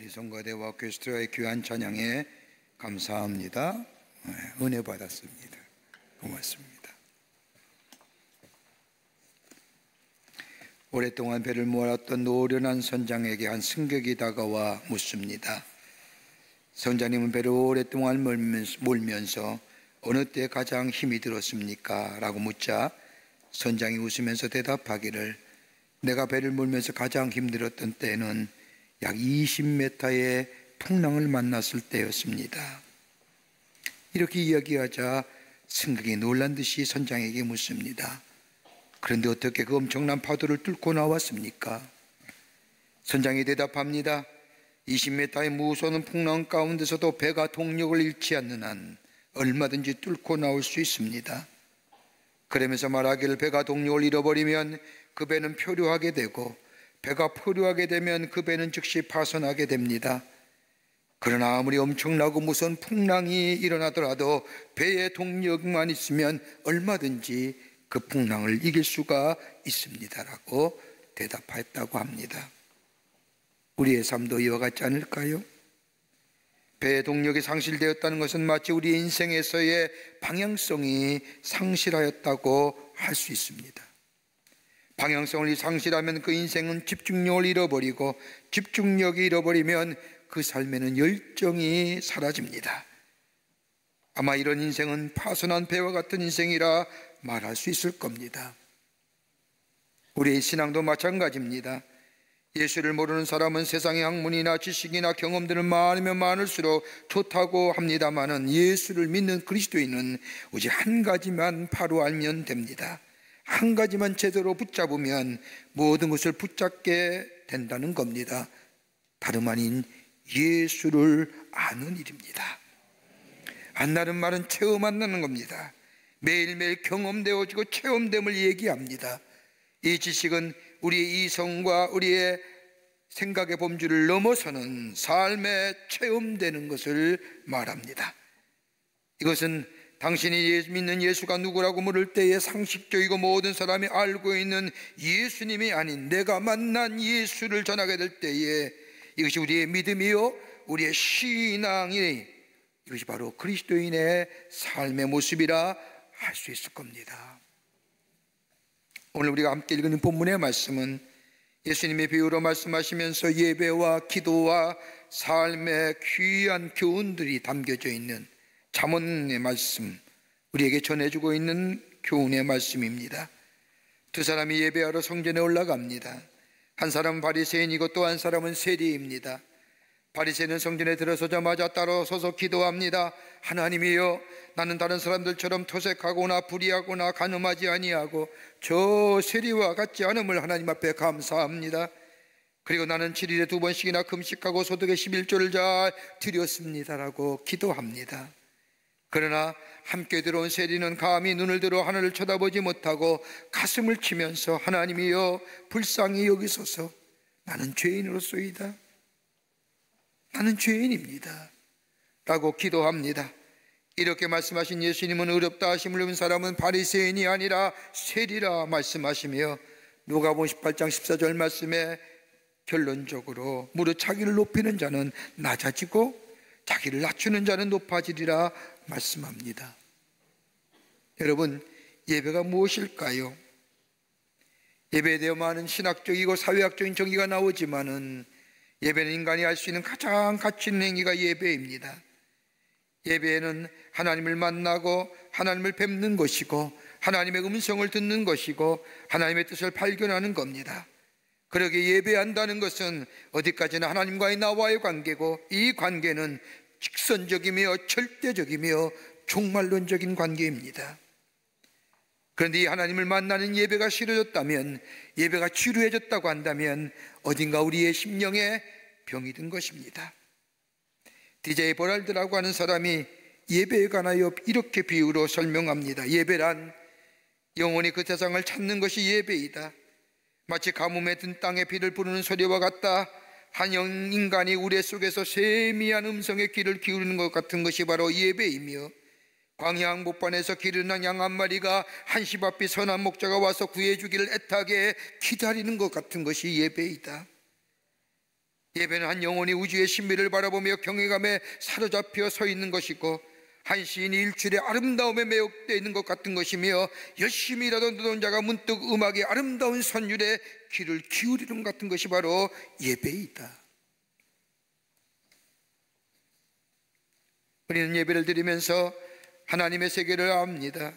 우리 성가대와 오케스트라의 귀한 찬양에 감사합니다. 은혜 받았습니다. 고맙습니다. 오랫동안 배를 몰았던 노련한 선장에게 한 승객이 다가와 묻습니다. 선장님은 배를 오랫동안 몰면서 어느 때 가장 힘이 들었습니까? 라고 묻자 선장이 웃으면서 대답하기를, 내가 배를 몰면서 가장 힘들었던 때는 약 20m의 풍랑을 만났을 때였습니다. 이렇게 이야기하자 승객이 놀란 듯이 선장에게 묻습니다. 그런데 어떻게 그 엄청난 파도를 뚫고 나왔습니까? 선장이 대답합니다. 20m의 무서운 풍랑 가운데서도 배가 동력을 잃지 않는 한 얼마든지 뚫고 나올 수 있습니다. 그러면서 말하기를, 배가 동력을 잃어버리면 그 배는 표류하게 되고, 배가 표류하게 되면 그 배는 즉시 파손하게 됩니다. 그러나 아무리 엄청나고 무서운 풍랑이 일어나더라도 배의 동력만 있으면 얼마든지 그 풍랑을 이길 수가 있습니다 라고 대답했다고 합니다. 우리의 삶도 이와 같지 않을까요? 배의 동력이 상실되었다는 것은 마치 우리 인생에서의 방향성이 상실하였다고 할 수 있습니다. 방향성을 상실하면 그 인생은 집중력을 잃어버리고, 집중력이 잃어버리면 그 삶에는 열정이 사라집니다. 아마 이런 인생은 파손한 배와 같은 인생이라 말할 수 있을 겁니다. 우리의 신앙도 마찬가지입니다. 예수를 모르는 사람은 세상의 학문이나 지식이나 경험들은 많으면 많을수록 좋다고 합니다마는, 예수를 믿는 그리스도인은 오직 한 가지만 바로 알면 됩니다. 한 가지만 제대로 붙잡으면 모든 것을 붙잡게 된다는 겁니다. 다름 아닌 예수를 아는 일입니다. 안다는 말은 체험한다는 겁니다. 매일매일 경험되어지고 체험됨을 얘기합니다. 이 지식은 우리의 이성과 우리의 생각의 범주를 넘어서는 삶에 체험되는 것을 말합니다. 이것은 당신이 믿는 예수가 누구라고 물을 때에 상식적이고 모든 사람이 알고 있는 예수님이 아닌 내가 만난 예수를 전하게 될 때에, 이것이 우리의 믿음이요 우리의 신앙이, 이것이 바로 그리스도인의 삶의 모습이라 할 수 있을 겁니다. 오늘 우리가 함께 읽은 본문의 말씀은 예수님의 비유로 말씀하시면서 예배와 기도와 삶의 귀한 교훈들이 담겨져 있는 잠언의 말씀, 우리에게 전해주고 있는 교훈의 말씀입니다. 두 사람이 예배하러 성전에 올라갑니다. 한 사람은 바리새인이고 또 한 사람은 세리입니다. 바리새인은 성전에 들어서자마자 따로 서서 기도합니다. 하나님이여, 나는 다른 사람들처럼 토색하거나 불의하거나 간음하지 아니하고 저 세리와 같지 않음을 하나님 앞에 감사합니다. 그리고 나는 7일에 2번씩이나 금식하고 소득의 11조를 잘 드렸습니다라고 기도합니다. 그러나 함께 들어온 세리는 감히 눈을 들어 하늘을 쳐다보지 못하고 가슴을 치면서 하나님이여 불쌍히 여기소서, 나는 죄인으로소이다, 나는 죄인입니다 라고 기도합니다. 이렇게 말씀하신 예수님은 의롭다 하심을 입은 사람은 바리새인이 아니라 세리라 말씀하시며, 누가복음 18장 14절 말씀에 결론적으로 무릇 자기를 높이는 자는 낮아지고 자기를 낮추는 자는 높아지리라 말씀합니다. 여러분, 예배가 무엇일까요? 예배에 대해 많은 신학적이고 사회학적인 정의가 나오지만은 예배는 인간이 할 수 있는 가장 가치 있는 행위가 예배입니다. 예배는 하나님을 만나고 하나님을 뵙는 것이고 하나님의 음성을 듣는 것이고 하나님의 뜻을 발견하는 겁니다. 그러게 예배한다는 것은 어디까지나 하나님과의 나와의 관계고, 이 관계는 직선적이며 절대적이며 종말론적인 관계입니다. 그런데 이 하나님을 만나는 예배가 싫어졌다면, 예배가 지루해졌다고 한다면 어딘가 우리의 심령에 병이 든 것입니다. DJ 버랄드라고 하는 사람이 예배에 관하여 이렇게 비유로 설명합니다. 예배란 영혼이 그 세상을 찾는 것이 예배이다. 마치 가뭄에 든 땅에 비를 부르는 소리와 같다. 한 인간이 우레 속에서 세미한 음성의 귀를 기울이는 것 같은 것이 바로 예배이며, 광야 한복판에서 기르는 양 한 마리가 한시 앞이 선한 목자가 와서 구해주기를 애타게 기다리는 것 같은 것이 예배이다. 예배는 한 영혼이 우주의 신비를 바라보며 경외감에 사로잡혀 서 있는 것이고, 한 시인이 일출의 아름다움에 매혹되어 있는 것 같은 것이며, 열심히 일하던 노동자가 문득 음악의 아름다운 선율에 귀를 기울이는 것 같은 것이 바로 예배이다. 우리는 예배를 드리면서 하나님의 세계를 압니다.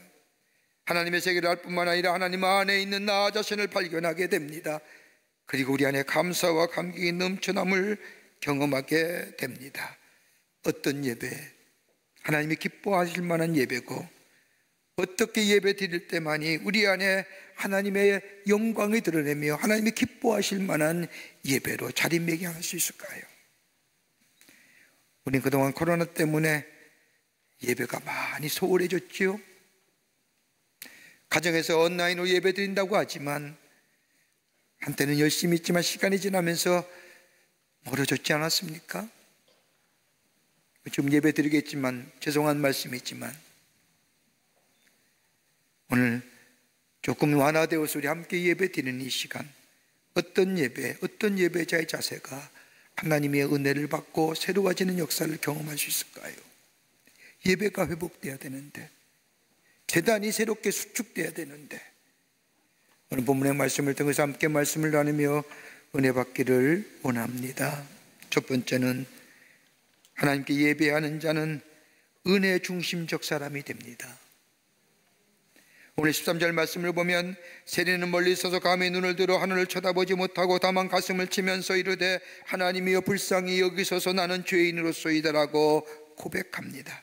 하나님의 세계를 알 뿐만 아니라 하나님 안에 있는 나 자신을 발견하게 됩니다. 그리고 우리 안에 감사와 감격이 넘쳐남을 경험하게 됩니다. 어떤 예배? 하나님이 기뻐하실 만한 예배고, 어떻게 예배 드릴 때만이 우리 안에 하나님의 영광을 드러내며 하나님이 기뻐하실 만한 예배로 자리매김할 수 있을까요? 우리는 그동안 코로나 때문에 예배가 많이 소홀해졌지요. 가정에서 온라인으로 예배 드린다고 하지만 한때는 열심히 했지만 시간이 지나면서 멀어졌지 않았습니까? 지금 예배 드리겠지만 죄송한 말씀이지만 오늘 조금 완화되어서 우리 함께 예배 드리는 이 시간, 어떤 예배자의 자세가 하나님의 은혜를 받고 새로워지는 역사를 경험할 수 있을까요? 예배가 회복돼야 되는데, 재단이 새롭게 수축돼야 되는데, 오늘 본문의 말씀을 통해서 함께 말씀을 나누며 은혜 받기를 원합니다. 첫 번째는 하나님께 예배하는 자는 은혜 중심적 사람이 됩니다. 오늘 13절 말씀을 보면, 세리는 멀리 서서 감히 눈을 들어 하늘을 쳐다보지 못하고 다만 가슴을 치면서 이르되 하나님이여 불쌍히 여기소서 나는 죄인으로소이다라고 고백합니다.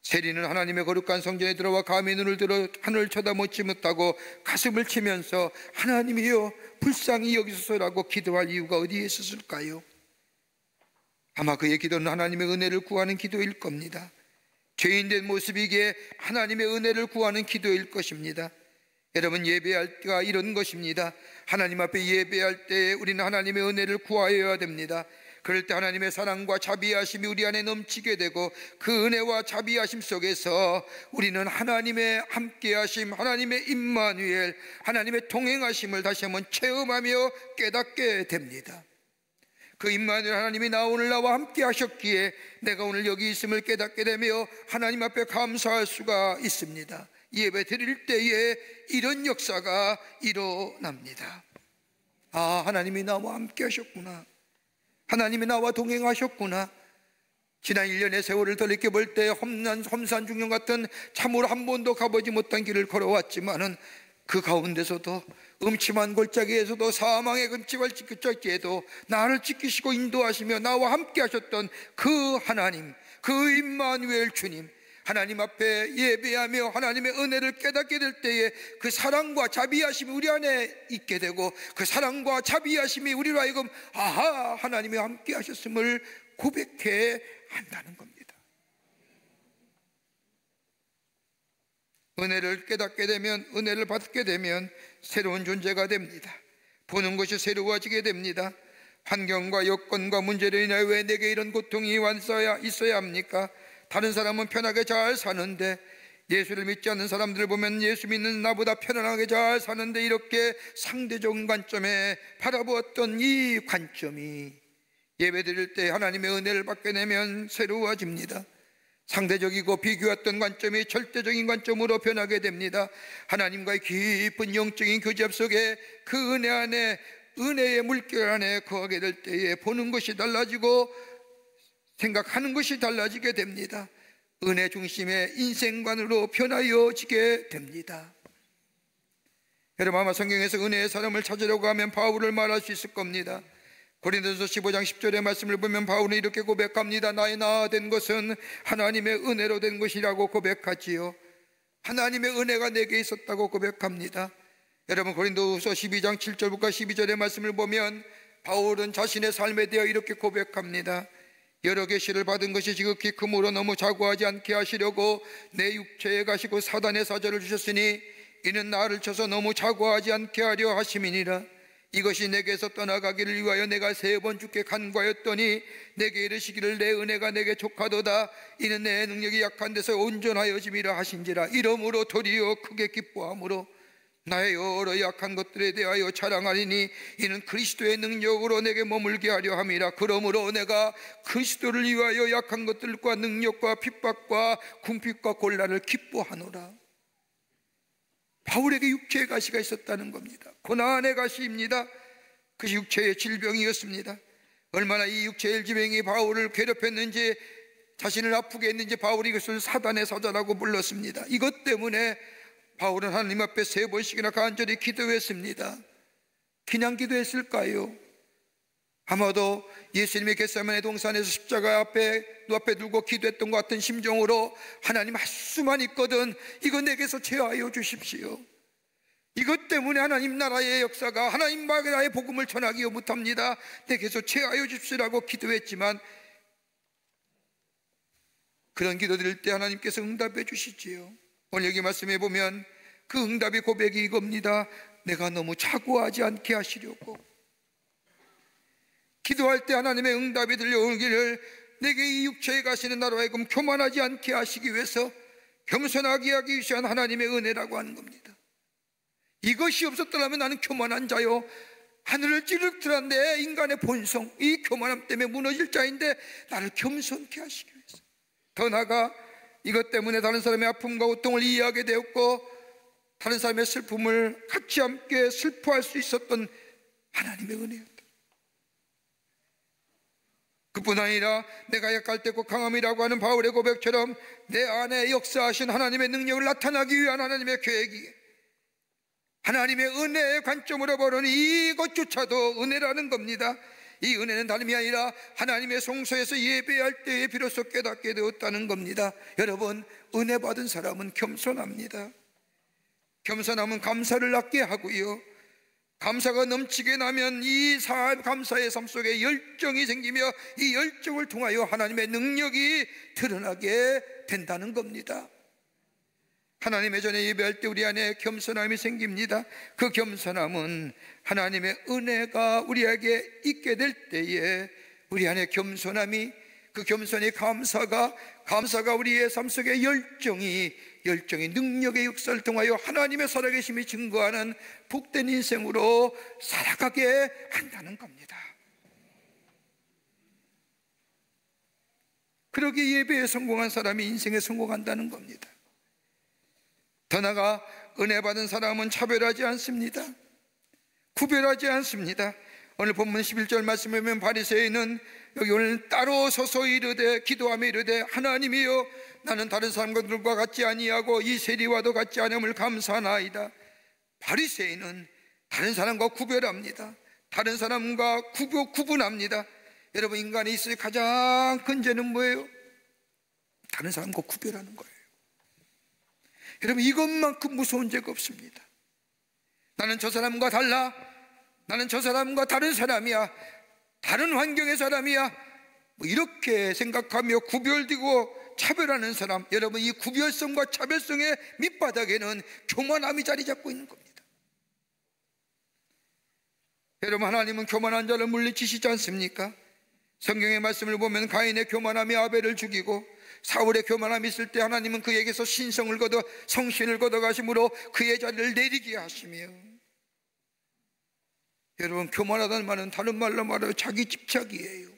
세리는 하나님의 거룩한 성전에 들어와 감히 눈을 들어 하늘을 쳐다보지 못하고 가슴을 치면서 하나님이여 불쌍히 여기소서라고 기도할 이유가 어디에 있었을까요? 아마 그의 기도는 하나님의 은혜를 구하는 기도일 겁니다. 죄인된 모습이기에 하나님의 은혜를 구하는 기도일 것입니다. 여러분, 예배할 때가 이런 것입니다. 하나님 앞에 예배할 때 우리는 하나님의 은혜를 구하여야 됩니다. 그럴 때 하나님의 사랑과 자비하심이 우리 안에 넘치게 되고, 그 은혜와 자비하심 속에서 우리는 하나님의 함께하심, 하나님의 임마누엘, 하나님의 동행하심을 다시 한번 체험하며 깨닫게 됩니다. 그 임마누엘 하나님이 오늘 나와 함께 하셨기에 내가 오늘 여기 있음을 깨닫게 되며 하나님 앞에 감사할 수가 있습니다. 예배 드릴 때에 이런 역사가 일어납니다. 아, 하나님이 나와 함께 하셨구나, 하나님이 나와 동행하셨구나. 지난 1년의 세월을 돌이켜 볼 때 험산 중령 같은 참으로 한 번도 가보지 못한 길을 걸어왔지만은 그 가운데서도 음침한 골짜기에서도 사망의 금치발 골짜기에도 나를 지키시고 인도하시며 나와 함께 하셨던 그 하나님, 그 임마누엘 주님, 하나님 앞에 예배하며 하나님의 은혜를 깨닫게 될 때에 그 사랑과 자비하심이 우리 안에 있게 되고, 그 사랑과 자비하심이 우리로 하여금 아하, 하나님이 함께 하셨음을 고백해 한다는 겁니다. 은혜를 깨닫게 되면, 은혜를 받게 되면 새로운 존재가 됩니다. 보는 것이 새로워지게 됩니다. 환경과 여건과 문제로 인하여 왜 내게 이런 고통이 있어야 합니까? 다른 사람은 편하게 잘 사는데, 예수를 믿지 않는 사람들을 보면 예수 믿는 나보다 편안하게 잘 사는데, 이렇게 상대적인 관점에 바라보았던 이 관점이 예배 드릴 때 하나님의 은혜를 받게 되면 새로워집니다. 상대적이고 비교했던 관점이 절대적인 관점으로 변하게 됩니다. 하나님과의 깊은 영적인 교제합 속에 그 은혜 안에, 은혜의 물결 안에 거하게 될 때에 보는 것이 달라지고 생각하는 것이 달라지게 됩니다. 은혜 중심의 인생관으로 변하여지게 됩니다. 여러분, 아마 성경에서 은혜의 사람을 찾으려고 하면 바울을 말할 수 있을 겁니다. 고린도서 15장 10절의 말씀을 보면 바울은 이렇게 고백합니다. 나의 나된 것은 하나님의 은혜로 된 것이라고 고백하지요. 하나님의 은혜가 내게 있었다고 고백합니다. 여러분, 고린도서 12장 7절부터 12절의 말씀을 보면 바울은 자신의 삶에 대해 이렇게 고백합니다. 여러 계시를 받은 것이 지극히 크므로 너무 자고하지 않게 하시려고 내 육체에 가시고 사단의 사절을 주셨으니 이는 나를 쳐서 너무 자고하지 않게 하려 하심이니라. 이것이 내게서 떠나가기를 위하여 내가 3번 주께 간구하였더니 내게 이르시기를 내 은혜가 내게 족하도다. 이는 내 능력이 약한 데서 온전하여짐이라 하신지라. 이러므로 도리어 크게 기뻐함으로 나의 여러 약한 것들에 대하여 자랑하리니 이는 그리스도의 능력으로 내게 머물게 하려 함이라. 그러므로 내가 그리스도를 위하여 약한 것들과 능력과 핍박과 궁핍과 곤란을 기뻐하노라. 바울에게 육체의 가시가 있었다는 겁니다. 고난의 가시입니다. 그것이 육체의 질병이었습니다. 얼마나 이 육체의 질병이 바울을 괴롭혔는지, 자신을 아프게 했는지 바울이 이것을 사단의 사자라고 불렀습니다. 이것 때문에 바울은 하나님 앞에 3번씩이나 간절히 기도했습니다. 그냥 기도했을까요? 아마도 예수님의 겟세마네 동산에서 십자가 앞에 눈앞에 두고 기도했던 것 같은 심정으로, 하나님 할 수만 있거든 이거 내게서 제하여 주십시오. 이것 때문에 하나님 나라의 역사가, 하나님 나라의 복음을 전하기 못합니다. 내게서 제하여 주십시오라고 기도했지만, 그런 기도 드릴 때 하나님께서 응답해 주시지요. 오늘 여기 말씀해 보면 그 응답의 고백이 이겁니다. 내가 너무 자고하지 않게 하시려고. 기도할 때 하나님의 응답이 들려오기를, 내게 이 육체에 가시는 나로 하여금 교만하지 않게 하시기 위해서 겸손하게 하기 위한 하나님의 은혜라고 하는 겁니다. 이것이 없었더라면 나는 교만한 자요, 하늘을 찌르듯한 내 인간의 본성, 이 교만함 때문에 무너질 자인데 나를 겸손케 하시기 위해서, 더 나아가 이것 때문에 다른 사람의 아픔과 고통을 이해하게 되었고 다른 사람의 슬픔을 같이 함께 슬퍼할 수 있었던 하나님의 은혜였다. 그뿐 아니라 내가 약할 때 꼭 강함이라고 하는 바울의 고백처럼 내 안에 역사하신 하나님의 능력을 나타나기 위한 하나님의 계획이, 하나님의 은혜의 관점으로 보는 이것조차도 은혜라는 겁니다. 이 은혜는 다름이 아니라 하나님의 성소에서 예배할 때에 비로소 깨닫게 되었다는 겁니다. 여러분, 은혜 받은 사람은 겸손합니다. 겸손함은 감사를 낳게 하고요, 감사가 넘치게 나면 이 감사의 삶 속에 열정이 생기며 이 열정을 통하여 하나님의 능력이 드러나게 된다는 겁니다. 하나님의 전에 예배할 때 우리 안에 겸손함이 생깁니다. 그 겸손함은 하나님의 은혜가 우리에게 있게 될 때에 우리 안에 겸손함이, 그 겸손의 감사가 우리의 삶 속에 열정이 능력의 역사를 통하여 하나님의 살아계심이 증거하는 복된 인생으로 살아가게 한다는 겁니다. 그러기에 예배에 성공한 사람이 인생에 성공한다는 겁니다. 더 나아가 은혜 받은 사람은 차별하지 않습니다. 구별하지 않습니다. 오늘 본문 11절 말씀에 보면 바리새인은 여기 오늘 따로 서서 이르되, 기도하며 이르되, 하나님이여 나는 다른 사람들과 같지 아니하고 이 세리와도 같지 않음을 감사하나이다. 바리새인은 다른 사람과 구별합니다. 다른 사람과 구분합니다. 여러분, 인간에 있어서 가장 큰 죄는 뭐예요? 다른 사람과 구별하는 거예요. 여러분, 이것만큼 무서운 죄가 없습니다. 나는 저 사람과 달라, 나는 저 사람과 다른 사람이야, 다른 환경의 사람이야, 이렇게 생각하며 구별되고 차별하는 사람, 여러분, 이 구별성과 차별성의 밑바닥에는 교만함이 자리 잡고 있는 겁니다. 여러분, 하나님은 교만한 자를 물리치시지 않습니까? 성경의 말씀을 보면 가인의 교만함이 아벨을 죽이고 사울의 교만함이 있을 때 하나님은 그에게서 성신을 걷어가심으로 그의 자리를 내리게 하시며, 여러분, 교만하다는 말은 다른 말로 말하여 자기 집착이에요.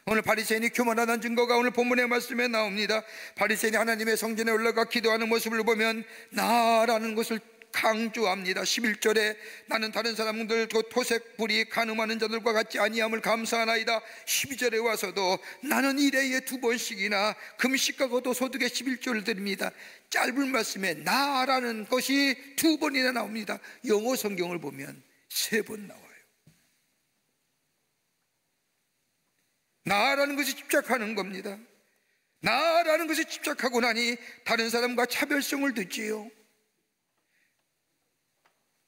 오늘 바리새인이 교만하다는 증거가 오늘 본문의 말씀에 나옵니다. 바리새인이 하나님의 성전에 올라가 기도하는 모습을 보면 나라는 것을 강조합니다. 11절에 나는 다른 사람들 곧 토색 불이 간음하는 자들과 같지 아니함을 감사하나이다. 12절에 와서도 나는 일해에 2번씩이나 금식과 거도 소득의 11조를 드립니다. 짧은 말씀에 나라는 것이 2번이나 나옵니다. 영어 성경을 보면 3번 나와요. 나라는 것이 집착하는 겁니다. 나라는 것이 집착하고 나니 다른 사람과 차별성을 두지요.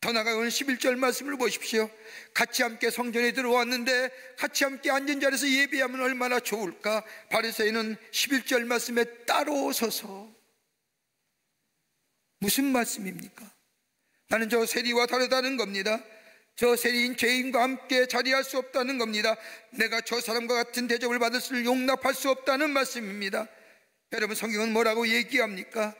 더 나아가 오늘 11절 말씀을 보십시오. 같이 함께 성전에 들어왔는데 같이 함께 앉은 자리에서 예배하면 얼마나 좋을까. 바리새인은 11절 말씀에 따로 서서, 무슨 말씀입니까? 나는 저 세리와 다르다는 겁니다. 저 세리인 죄인과 함께 자리할 수 없다는 겁니다. 내가 저 사람과 같은 대접을 받을 수 용납할 수 없다는 말씀입니다. 여러분, 성경은 뭐라고 얘기합니까?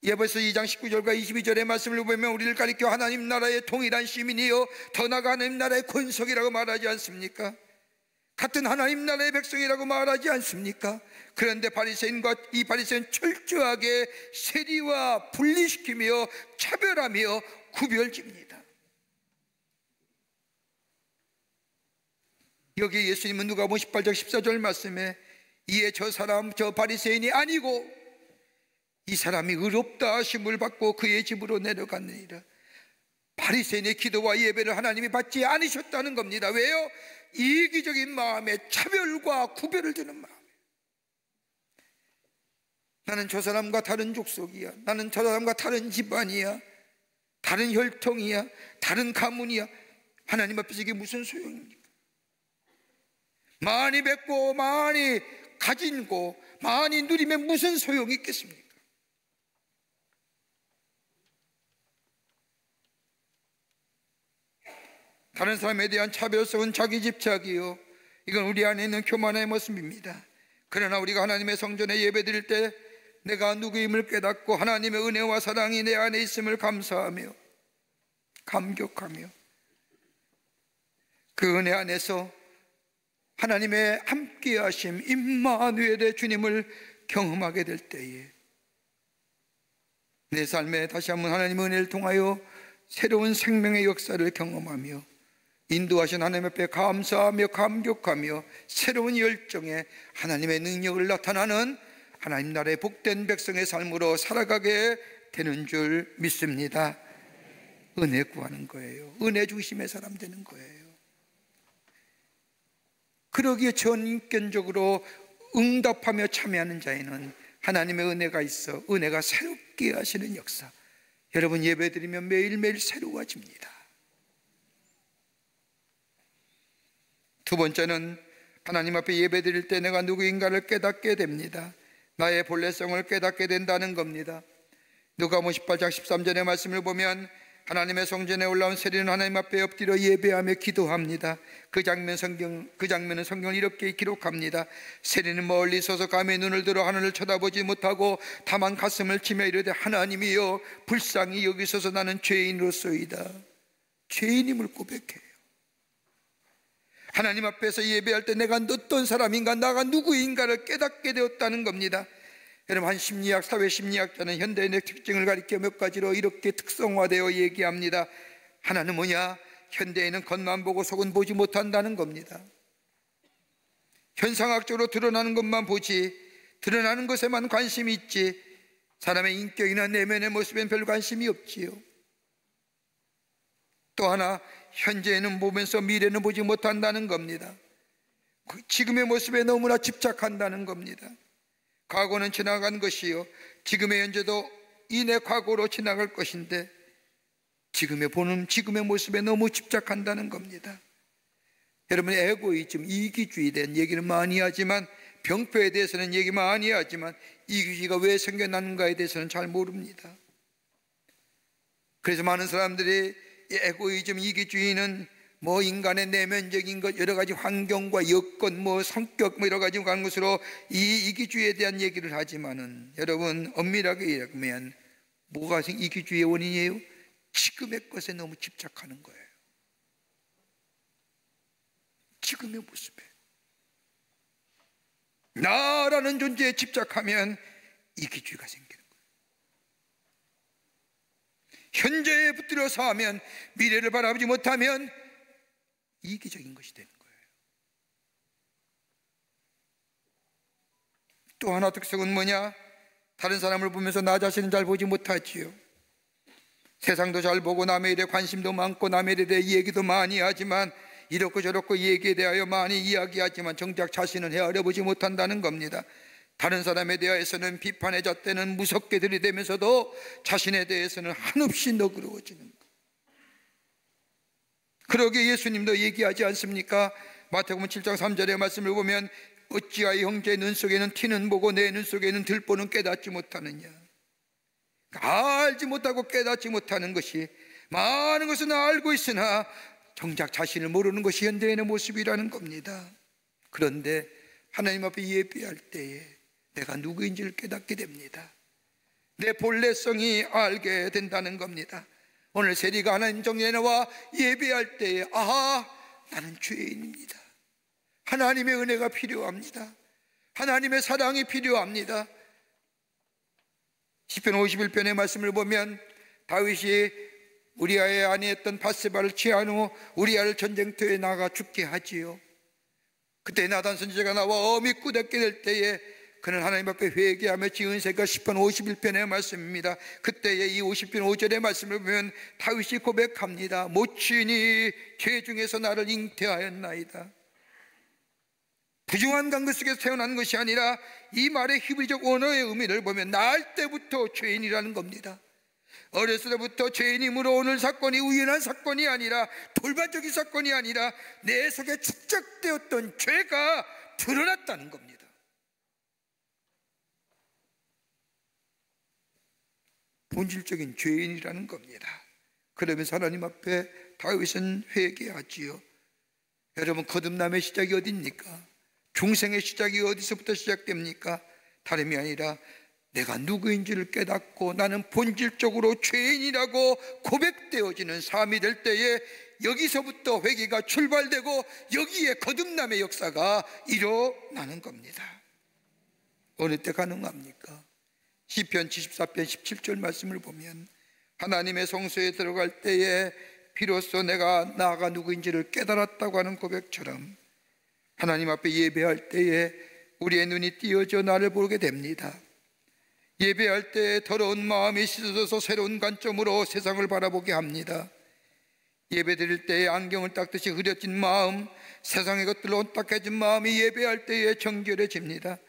에베소 2장 19절과 22절의 말씀을 보면 우리를 가리켜 하나님 나라의 동일한 시민이요 더 나아가 하나님 나라의 권속이라고 말하지 않습니까? 같은 하나님 나라의 백성이라고 말하지 않습니까? 그런데 이 바리새인은 철저하게 세리와 분리시키며 차별하며 구별집니다. 여기 예수님은 누가복음 18장 14절 말씀에 이에 저 사람 저 바리새인이 아니고 이 사람이 의롭다 하심을 받고 그의 집으로 내려갔느니라. 바리새인의 기도와 예배를 하나님이 받지 않으셨다는 겁니다. 왜요? 이기적인 마음에 차별과 구별을 두는 마음. 나는 저 사람과 다른 족속이야, 나는 저 사람과 다른 집안이야, 다른 혈통이야, 다른 가문이야. 하나님 앞에서 이게 무슨 소용입니까? 많이 뵙고 많이 가진고 많이 누리면 무슨 소용이 있겠습니까? 다른 사람에 대한 차별성은 자기 집착이요, 이건 우리 안에 있는 교만의 모습입니다. 그러나 우리가 하나님의 성전에 예배드릴 때 내가 누구임을 깨닫고 하나님의 은혜와 사랑이 내 안에 있음을 감사하며 감격하며 그 은혜 안에서 하나님의 함께하심 임마누엘의 주님을 경험하게 될 때에 내 삶에 다시 한번 하나님의 은혜를 통하여 새로운 생명의 역사를 경험하며 인도하신 하나님 앞에 감사하며 감격하며 새로운 열정에 하나님의 능력을 나타나는 하나님 나라의 복된 백성의 삶으로 살아가게 되는 줄 믿습니다. 은혜 구하는 거예요. 은혜 중심의 사람 되는 거예요. 그러기에 전인격적으로 응답하며 참여하는 자에는 하나님의 은혜가 있어 은혜가 새롭게 하시는 역사, 여러분 예배드리면 매일매일 새로워집니다. 두 번째는 하나님 앞에 예배드릴 때 내가 누구인가를 깨닫게 됩니다. 나의 본래성을 깨닫게 된다는 겁니다. 누가복음 18장 13절의 말씀을 보면 하나님의 성전에 올라온 세리는 하나님 앞에 엎드려 예배하며 기도합니다. 그 장면은 성경을 이렇게 기록합니다. 세리는 멀리 서서 감히 눈을 들어 하늘을 쳐다보지 못하고 다만 가슴을 치며 이르되 하나님이여 불쌍히 여기소서 나는 죄인으로소이다. 죄인임을 고백해요. 하나님 앞에서 예배할 때 내가 어떤 사람인가, 나가 누구인가를 깨닫게 되었다는 겁니다. 여러분, 한 심리학, 사회심리학자는 현대인의 특징을 가리켜 몇 가지로 이렇게 특성화되어 얘기합니다. 하나는 뭐냐? 현대인은 겉만 보고 속은 보지 못한다는 겁니다. 현상학적으로 드러나는 것만 보지, 드러나는 것에만 관심이 있지 사람의 인격이나 내면의 모습엔 별 관심이 없지요. 또 하나, 현재는 보면서 미래는 보지 못한다는 겁니다. 지금의 모습에 너무나 집착한다는 겁니다. 과거는 지나간 것이요, 지금의 현재도 이내 과거로 지나갈 것인데 지금의 모습에 너무 집착한다는 겁니다. 여러분, 에고이즘, 이기주의에 대한 얘기는 많이 하지만, 병폐에 대해서는 얘기 많이 하지만 이기주의가 왜 생겨나는가에 대해서는 잘 모릅니다. 그래서 많은 사람들이 에고이즘, 이기주의는 뭐 인간의 내면적인 것, 여러 가지 환경과 여건, 뭐 성격, 뭐 여러 가지 가는 것으로 이 이기주의에 대한 얘기를 하지만은, 여러분 엄밀하게 얘기하면 뭐가 이기주의의 원인이에요? 지금의 것에 너무 집착하는 거예요. 지금의 모습에 나라는 존재에 집착하면 이기주의가 생기는 거예요. 현재에 붙들어서 하면, 미래를 바라보지 못하면 이기적인 것이 되는 거예요. 또 하나 특성은 뭐냐? 다른 사람을 보면서 나 자신은 잘 보지 못하지요. 세상도 잘 보고 남의 일에 관심도 많고 남의 일에 대해 얘기도 많이 하지만, 이렇고 저렇고 얘기에 대하여 많이 이야기하지만 정작 자신은 헤아려 보지 못한다는 겁니다. 다른 사람에 대해서는 비판의 잣대는 무섭게 들이대면서도 자신에 대해서는 한없이 너그러워지는 것. 그러기에 예수님도 얘기하지 않습니까? 마태복음 7장 3절의 말씀을 보면 어찌하여 형제의 눈 속에는 티는 보고 내 눈 속에는 들보는 깨닫지 못하느냐. 알지 못하고 깨닫지 못하는 것이, 많은 것은 알고 있으나 정작 자신을 모르는 것이 현대인의 모습이라는 겁니다. 그런데 하나님 앞에 예배할 때에 내가 누구인지를 깨닫게 됩니다. 내 본래성이 알게 된다는 겁니다. 오늘 세리가 하나님 정리에 나와 예배할 때에 나는 죄인입니다. 하나님의 은혜가 필요합니다. 하나님의 사랑이 필요합니다. 시편 51편의 말씀을 보면 다윗이 우리아의 아내였던 바세바를 취한 후 우리아를 전쟁터에 나가 죽게 하지요. 그때 나단 선지자가 나와 엄히 꾸짖게 될 때에 그는 하나님 앞에 회개하며 지은 새가 시편 51편의 말씀입니다. 그때의 이 50편 5절의 말씀을 보면 다윗이 고백합니다. 모친이 죄 중에서 나를 잉태하였나이다. 부정한 간그 속에서 태어난 것이 아니라 이 말의 히브리적 원어의 의미를 보면 낳을 때부터 죄인이라는 겁니다. 어렸을 때부터 죄인이므로 오늘 사건이 우연한 사건이 아니라 돌발적인 사건이 아니라 내 속에 축적되었던 죄가 드러났다는 겁니다. 본질적인 죄인이라는 겁니다. 그러면서 하나님 앞에 다윗은 회개하지요. 여러분, 거듭남의 시작이 어디입니까? 중생의 시작이 어디서부터 시작됩니까? 다름이 아니라 내가 누구인지를 깨닫고 나는 본질적으로 죄인이라고 고백되어지는 삶이 될 때에 여기서부터 회개가 출발되고 여기에 거듭남의 역사가 일어나는 겁니다. 어느 때 가능합니까? 시편 74편 17절 말씀을 보면 하나님의 성소에 들어갈 때에 비로소 내가 나가 누구인지를 깨달았다고 하는 고백처럼 하나님 앞에 예배할 때에 우리의 눈이 띄어져 나를 보게 됩니다. 예배할 때 더러운 마음이 씻어져서 새로운 관점으로 세상을 바라보게 합니다. 예배 드릴 때에 안경을 닦듯이 흐려진 마음, 세상의 것들로 온딱해진 마음이 예배할 때에 정결해집니다.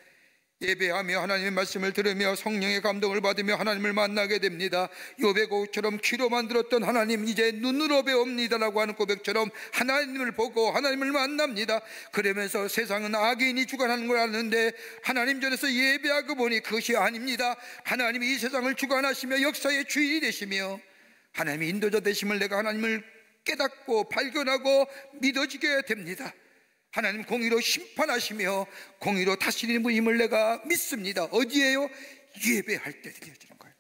예배하며 하나님의 말씀을 들으며 성령의 감동을 받으며 하나님을 만나게 됩니다. 욥의 고백처럼 귀로 만들었던 하나님 이제 눈으로 배웁니다라고 하는 고백처럼 하나님을 보고 하나님을 만납니다. 그러면서 세상은 악인이 주관하는 걸 아는데 하나님 전에서 예배하고 보니 그것이 아닙니다. 하나님이 이 세상을 주관하시며 역사의 주인이 되시며 하나님이 인도자 되심을 내가 하나님을 깨닫고 발견하고 믿어지게 됩니다. 하나님 공의로 심판하시며 공의로 다스리는 분임을 내가 믿습니다. 어디에요? 예배할 때 드려지는 거예요.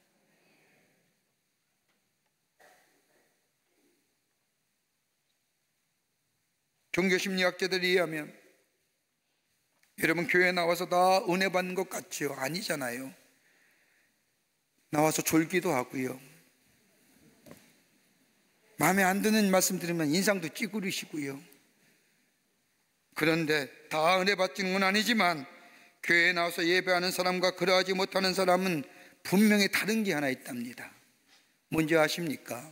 종교심리학자들이 의하면 여러분 교회에 나와서 다 은혜 받는 것 같지요? 아니잖아요. 나와서 졸기도 하고요, 마음에 안 드는 말씀 들으면 인상도 찌푸리시고요. 그런데 다 은혜 받지는 건 아니지만 교회에 나와서 예배하는 사람과 그러하지 못하는 사람은 분명히 다른 게 하나 있답니다. 뭔지 아십니까?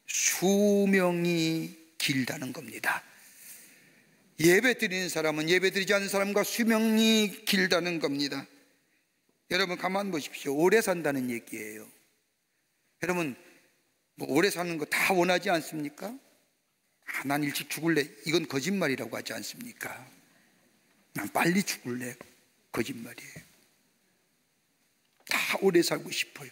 수명이 길다는 겁니다. 예배 드리는 사람은 예배 드리지 않는 사람과 수명이 길다는 겁니다. 여러분 가만 보십시오. 오래 산다는 얘기예요. 여러분 오래 사는 거 다 원하지 않습니까? 난 일찍 죽을래, 이건 거짓말이라고 하지 않습니까? 난 빨리 죽을래, 거짓말이에요. 다 오래 살고 싶어요.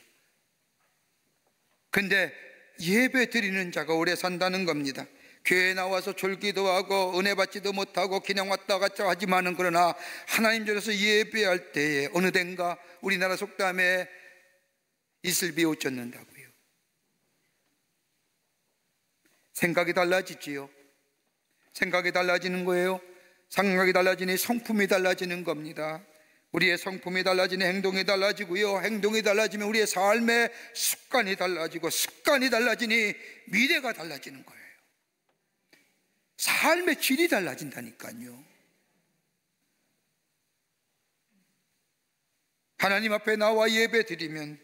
근데 예배 드리는 자가 오래 산다는 겁니다. 교회에 나와서 졸기도 하고 은혜 받지도 못하고 그냥 왔다 갔다 하지만은 그러나 하나님 전에서 예배할 때에 어느 땐가 우리나라 속담에 이슬비 옷 젖는다고요. 생각이 달라지지요. 생각이 달라지는 거예요. 생각이 달라지니 성품이 달라지는 겁니다. 우리의 성품이 달라지니 행동이 달라지고요, 행동이 달라지면 우리의 삶의 습관이 달라지고 습관이 달라지니 미래가 달라지는 거예요. 삶의 질이 달라진다니까요. 하나님 앞에 나와 예배 드리면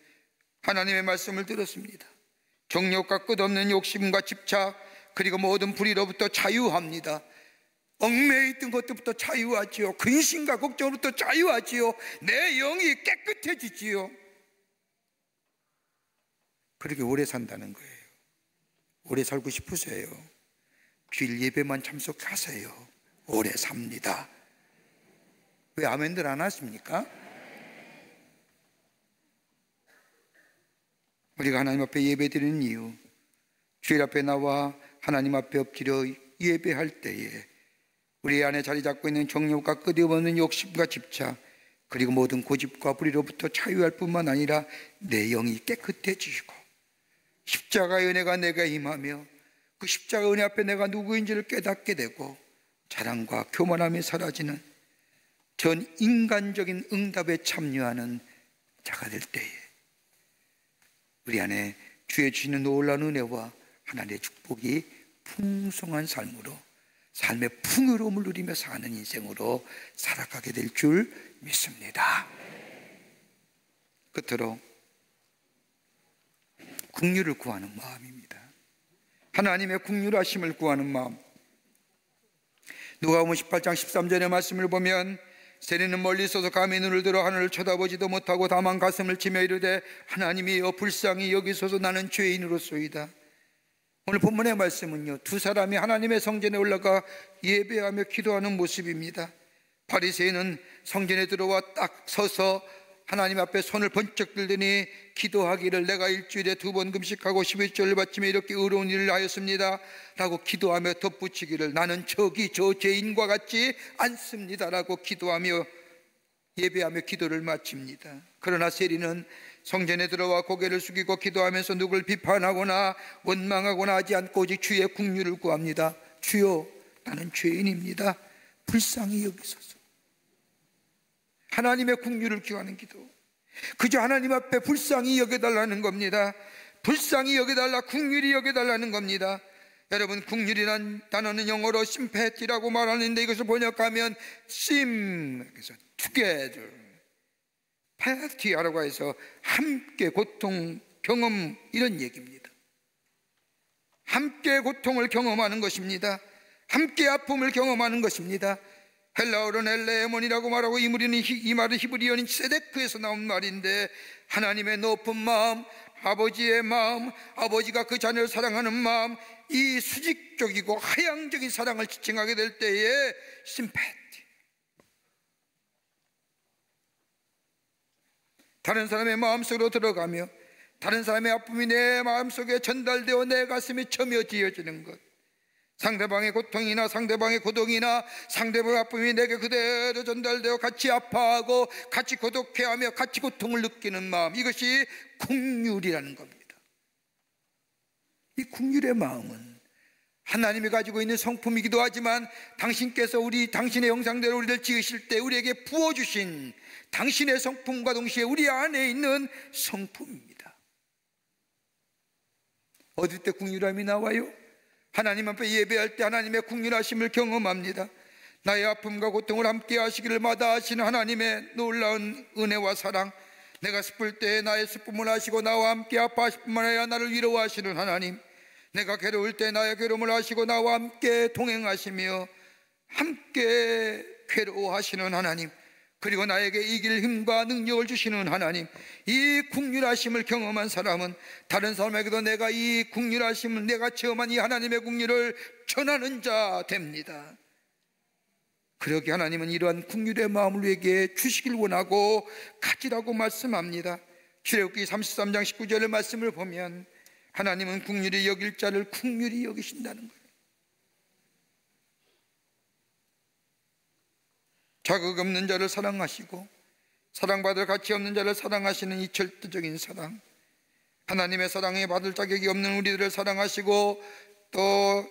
하나님의 말씀을 들었습니다. 정욕과 끝없는 욕심과 집착 그리고 모든 불의로부터 자유합니다. 얽매여 있던 것들부터 자유하지요. 근심과 걱정으로부터 자유하지요. 내 영이 깨끗해지지요. 그렇게 오래 산다는 거예요. 오래 살고 싶으세요? 주일 예배만 참석하세요. 오래 삽니다. 왜 아멘들 안 하십니까? 우리가 하나님 앞에 예배 드리는 이유, 주일 앞에 나와 하나님 앞에 엎드려 예배할 때에 우리 안에 자리 잡고 있는 정욕과 끄집어내는 욕심과 집착 그리고 모든 고집과 불의로부터 자유할 뿐만 아니라 내 영이 깨끗해지고 십자가의 은혜가 내게 임하며 그 십자가 은혜 앞에 내가 누구인지를 깨닫게 되고 자랑과 교만함이 사라지는 전 인간적인 응답에 참여하는 자가 될 때에 우리 안에 주의 주시는 놀라운 은혜와 하나님의 축복이 풍성한 삶으로 삶의 풍요로움을 누리며 사는 인생으로 살아가게 될 줄 믿습니다. 끝으로 긍휼을 구하는 마음입니다. 하나님의 긍휼하심을 구하는 마음. 누가복음 18장 13절의 말씀을 보면 세리는 멀리 있어서 감히 눈을 들어 하늘을 쳐다보지도 못하고 다만 가슴을 치며 이르되 하나님이여 불쌍히 여기소서 나는 죄인으로소이다. 오늘 본문의 말씀은요, 두 사람이 하나님의 성전에 올라가 예배하며 기도하는 모습입니다. 바리새인은 성전에 들어와 딱 서서 하나님 앞에 손을 번쩍 들더니 기도하기를 내가 일주일에 2번 금식하고 11조를 바치며 이렇게 의로운 일을 하였습니다 라고 기도하며 덧붙이기를 나는 저 죄인과 같지 않습니다 라고 기도하며 예배하며 기도를 마칩니다. 그러나 세리는 성전에 들어와 고개를 숙이고 기도하면서 누굴 비판하거나 원망하거나 하지 않고 오직 주의 긍휼을 구합니다. 주여 나는 죄인입니다. 불쌍히 여기소서. 하나님의 긍휼을 구하는 기도, 그저 하나님 앞에 불쌍히 여겨달라는 겁니다. 불쌍히 여겨달라, 긍휼히 여겨달라는 겁니다. 여러분, 긍휼이란 단어는 영어로 sympathy라고 말하는데 이것을 번역하면 그래서 together, pathy라고 해서 함께 고통 경험, 이런 얘기입니다. 함께 고통을 경험하는 것입니다. 함께 아픔을 경험하는 것입니다. 헬라어로는 엘레몬이라고 말하고 이 말은 히브리어인 세데크에서 나온 말인데 하나님의 높은 마음, 아버지의 마음, 아버지가 그 자녀를 사랑하는 마음, 이 수직적이고 하향적인 사랑을 지칭하게 될 때에 심패티, 다른 사람의 마음속으로 들어가며 다른 사람의 아픔이 내 마음속에 전달되어 내 가슴이 점여지어지는 것, 상대방의 고통이나 상대방의 고통이나 상대방의 아픔이 내게 그대로 전달되어 같이 아파하고 같이 고독해하며 같이 고통을 느끼는 마음, 이것이 긍휼이라는 겁니다. 이 긍휼의 마음은 하나님이 가지고 있는 성품이기도 하지만 당신께서 당신의 형상대로 우리를 지으실 때 우리에게 부어주신 당신의 성품과 동시에 우리 안에 있는 성품입니다. 어딜 때 긍휼함이 나와요? 하나님 앞에 예배할 때 하나님의 긍휼하심을 경험합니다. 나의 아픔과 고통을 함께 하시기를 마다하시는 하나님의 놀라운 은혜와 사랑, 내가 슬플 때 나의 슬픔을 아시고 나와 함께 아파하실 뿐만 아니라 나를 위로하시는 하나님, 내가 괴로울 때 나의 괴로움을 아시고 나와 함께 동행하시며 함께 괴로워하시는 하나님, 그리고 나에게 이길 힘과 능력을 주시는 하나님, 이 긍휼하심을 경험한 사람은 다른 사람에게도 내가 이 긍휼하심을, 내가 체험한 이 하나님의 긍휼을 전하는 자 됩니다. 그러기에 하나님은 이러한 긍휼의 마음을 우리에게 주시길 원하고 가지라고 말씀합니다. 출애굽기 33장 19절의 말씀을 보면 하나님은 긍휼히 여길 자를 긍휼히 여기신다는 거예요. 자격 없는 자를 사랑하시고 사랑받을 가치 없는 자를 사랑하시는 이 절대적인 사랑, 하나님의 사랑에 받을 자격이 없는 우리들을 사랑하시고 또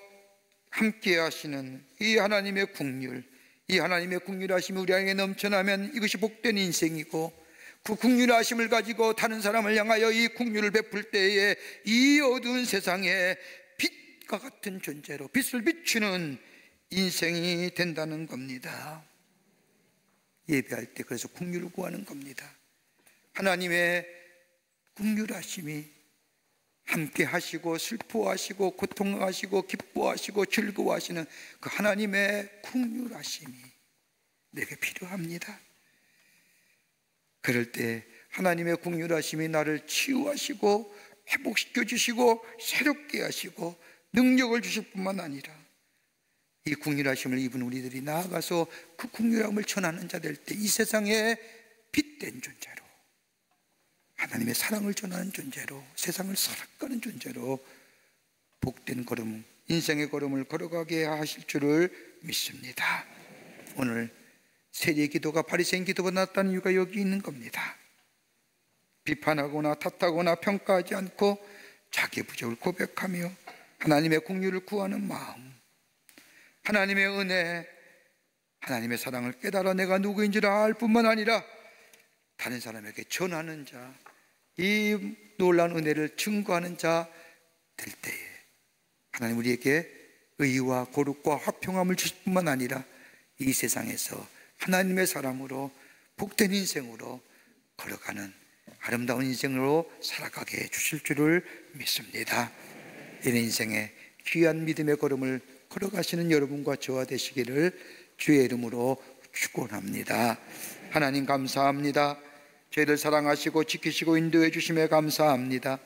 함께 하시는 이 하나님의 긍휼, 이 하나님의 긍휼하심이 우리 안에 넘쳐나면 이것이 복된 인생이고, 그 긍휼하심을 가지고 다른 사람을 향하여 이 긍휼을 베풀 때에 이 어두운 세상에 빛과 같은 존재로 빛을 비추는 인생이 된다는 겁니다. 예배할 때 그래서 긍휼을 구하는 겁니다. 하나님의 긍휼하심이 함께 하시고 슬퍼하시고 고통하시고 기뻐하시고 즐거워하시는 그 하나님의 긍휼하심이 내게 필요합니다. 그럴 때 하나님의 긍휼하심이 나를 치유하시고 회복시켜 주시고 새롭게 하시고 능력을 주실 뿐만 아니라 이 긍휼하심을 입은 우리들이 나아가서 그 긍휼함을 전하는 자 될 때 이 세상에 빛된 존재로, 하나님의 사랑을 전하는 존재로, 세상을 살아가는 존재로 복된 걸음, 인생의 걸음을 걸어가게 하실 줄을 믿습니다. 오늘 세리의 기도가 바리새인 기도보다 낫다는 이유가 여기 있는 겁니다. 비판하거나 탓하거나 평가하지 않고 자기의 부족을 고백하며 하나님의 긍휼을 구하는 마음, 하나님의 은혜, 하나님의 사랑을 깨달아 내가 누구인지를 알 뿐만 아니라 다른 사람에게 전하는 자, 이 놀라운 은혜를 증거하는 자 될 때에 하나님 우리에게 의와 거룩과 화평함을 주실 뿐만 아니라 이 세상에서 하나님의 사람으로 복된 인생으로 걸어가는 아름다운 인생으로 살아가게 해주실 줄을 믿습니다. 이런 인생에 귀한 믿음의 걸음을 걸어가시는 여러분과 저와 되시기를 주의 이름으로 축원합니다. 하나님 감사합니다. 저희를 사랑하시고 지키시고 인도해 주심에 감사합니다.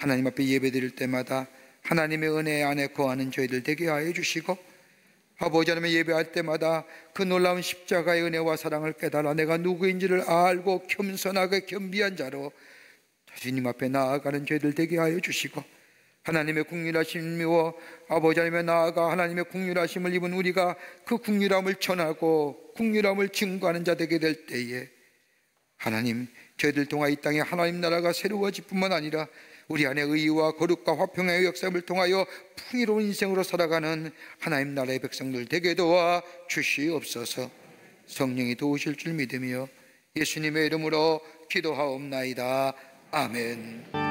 하나님 앞에 예배드릴 때마다 하나님의 은혜 안에 거하는 저희들 되게 하여 주시고, 아버지 하나님 예배할 때마다 그 놀라운 십자가의 은혜와 사랑을 깨달아 내가 누구인지를 알고 겸손하게 겸비한 자로 주님 앞에 나아가는 저희들 되게 하여 주시고, 하나님의 긍휼하심이와 아버지 하나님의 나아가 하나님의 긍휼하심을 입은 우리가 그 긍휼함을 전하고 긍휼함을 증거하는 자 되게 될 때에 하나님 저희들 통하여 이 땅에 하나님 나라가 새로워질 뿐만 아니라 우리 안에 의와 거룩과 화평의 역사를 통하여 풍요로운 인생으로 살아가는 하나님 나라의 백성들 되게 도와 주시옵소서. 성령이 도우실 줄 믿으며 예수님의 이름으로 기도하옵나이다. 아멘.